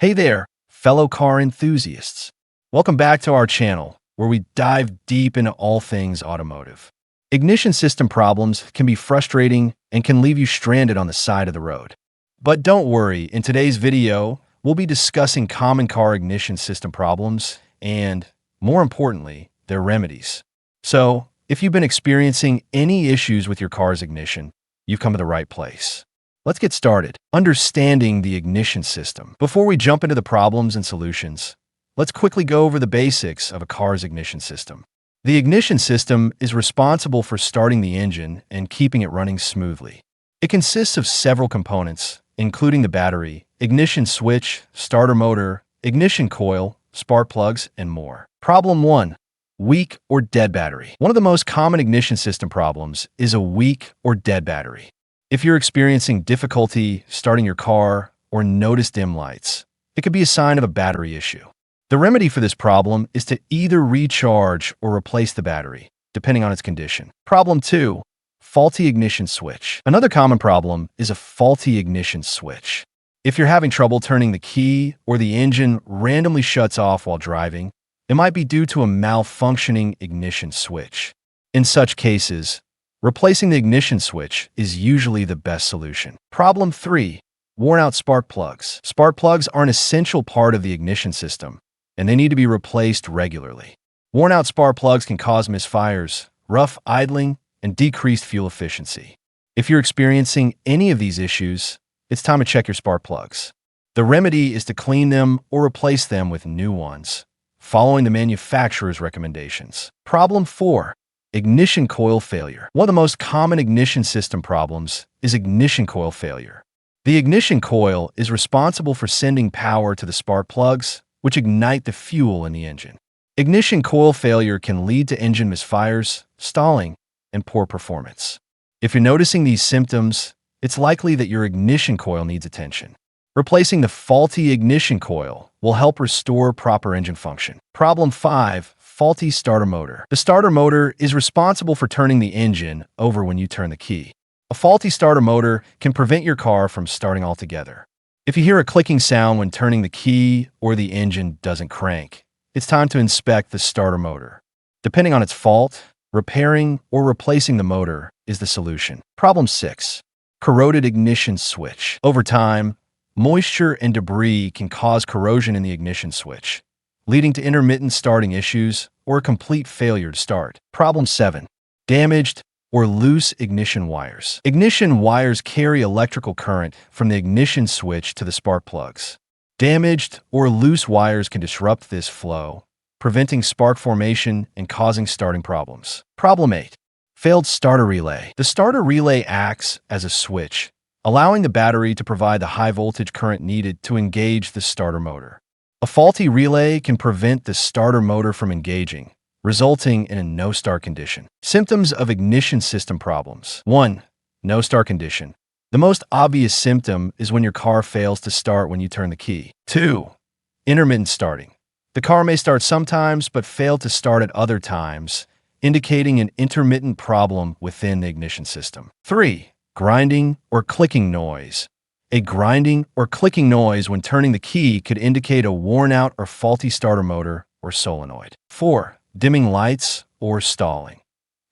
Hey there, fellow car enthusiasts. Welcome back to our channel, where we dive deep into all things automotive. Ignition system problems can be frustrating and can leave you stranded on the side of the road. But don't worry, in today's video, we'll be discussing common car ignition system problems and, more importantly, their remedies. So, if you've been experiencing any issues with your car's ignition, you've come to the right place. Let's get started. Understanding the ignition system. Before we jump into the problems and solutions, let's quickly go over the basics of a car's ignition system. The ignition system is responsible for starting the engine and keeping it running smoothly. It consists of several components, including the battery, ignition switch, starter motor, ignition coil, spark plugs, and more. Problem 1. Weak or dead battery. One of the most common ignition system problems is a weak or dead battery. If you're experiencing difficulty starting your car or notice dim lights, it could be a sign of a battery issue. The remedy for this problem is to either recharge or replace the battery, depending on its condition. Problem 2. Faulty ignition switch. Another common problem is a faulty ignition switch. If you're having trouble turning the key or the engine randomly shuts off while driving, it might be due to a malfunctioning ignition switch. In such cases, replacing the ignition switch is usually the best solution. Problem 3. Worn-out spark plugs. Spark plugs are an essential part of the ignition system, and they need to be replaced regularly. Worn-out spark plugs can cause misfires, rough idling, and decreased fuel efficiency. If you're experiencing any of these issues, it's time to check your spark plugs. The remedy is to clean them or replace them with new ones, following the manufacturer's recommendations. Problem 4. Ignition coil failure. One of the most common ignition system problems is ignition coil failure. The ignition coil is responsible for sending power to the spark plugs, which ignite the fuel in the engine. Ignition coil failure can lead to engine misfires, stalling, and poor performance. If you're noticing these symptoms, it's likely that your ignition coil needs attention. Replacing the faulty ignition coil will help restore proper engine function. Problem 5. Faulty starter motor. The starter motor is responsible for turning the engine over when you turn the key. A faulty starter motor can prevent your car from starting altogether. If you hear a clicking sound when turning the key or the engine doesn't crank, it's time to inspect the starter motor. Depending on its fault, repairing or replacing the motor is the solution. Problem 6. Corroded ignition switch. Over time, moisture and debris can cause corrosion in the ignition switch, leading to intermittent starting issues or a complete failure to start. Problem 7. Damaged or loose ignition wires. Ignition wires carry electrical current from the ignition switch to the spark plugs. Damaged or loose wires can disrupt this flow, preventing spark formation and causing starting problems. Problem 8. Failed starter relay. The starter relay acts as a switch, allowing the battery to provide the high voltage current needed to engage the starter motor. A faulty relay can prevent the starter motor from engaging, resulting in a no-start condition. Symptoms of ignition system problems. 1. No-start condition. The most obvious symptom is when your car fails to start when you turn the key. 2. Intermittent starting. The car may start sometimes but fail to start at other times, indicating an intermittent problem within the ignition system. 3. Grinding or clicking noise. A grinding or clicking noise when turning the key could indicate a worn-out or faulty starter motor or solenoid. 4. Dimming lights or stalling.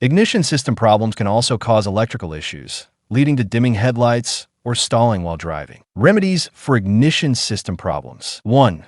Ignition system problems can also cause electrical issues, leading to dimming headlights or stalling while driving. Remedies for ignition system problems. 1.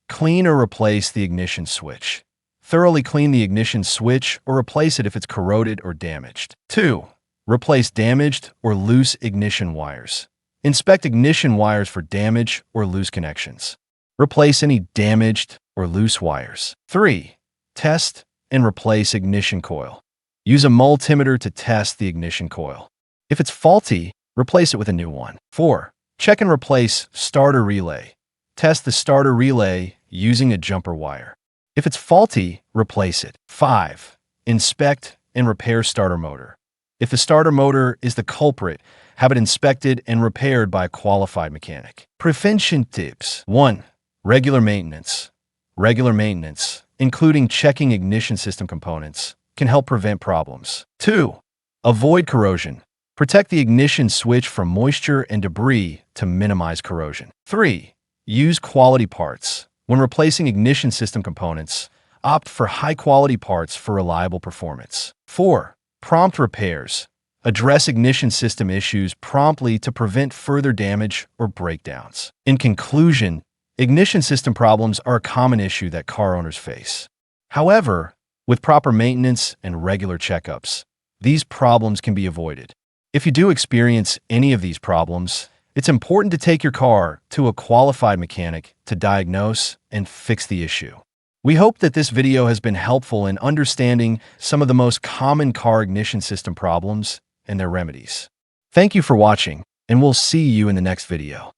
Clean or replace the ignition switch. Thoroughly clean the ignition switch or replace it if it's corroded or damaged. 2. Replace damaged or loose ignition wires. Inspect ignition wires for damage or loose connections. Replace any damaged or loose wires. 3. Test and replace ignition coil. Use a multimeter to test the ignition coil. If it's faulty, replace it with a new one. 4. Check and replace starter relay. Test the starter relay using a jumper wire. If it's faulty, replace it. 5. Inspect and repair starter motor. If the starter motor is the culprit, have it inspected and repaired by a qualified mechanic. Prevention tips. 1. Regular maintenance. Regular maintenance, including checking ignition system components, can help prevent problems. 2. Avoid corrosion. Protect the ignition switch from moisture and debris to minimize corrosion. 3. Use quality parts. When replacing ignition system components, opt for high-quality parts for reliable performance. 4. Prompt repairs. Address ignition system issues promptly to prevent further damage or breakdowns. In conclusion, ignition system problems are a common issue that car owners face. However, with proper maintenance and regular checkups, these problems can be avoided. If you do experience any of these problems, it's important to take your car to a qualified mechanic to diagnose and fix the issue. We hope that this video has been helpful in understanding some of the most common car ignition system problems and their remedies. Thank you for watching, and we'll see you in the next video.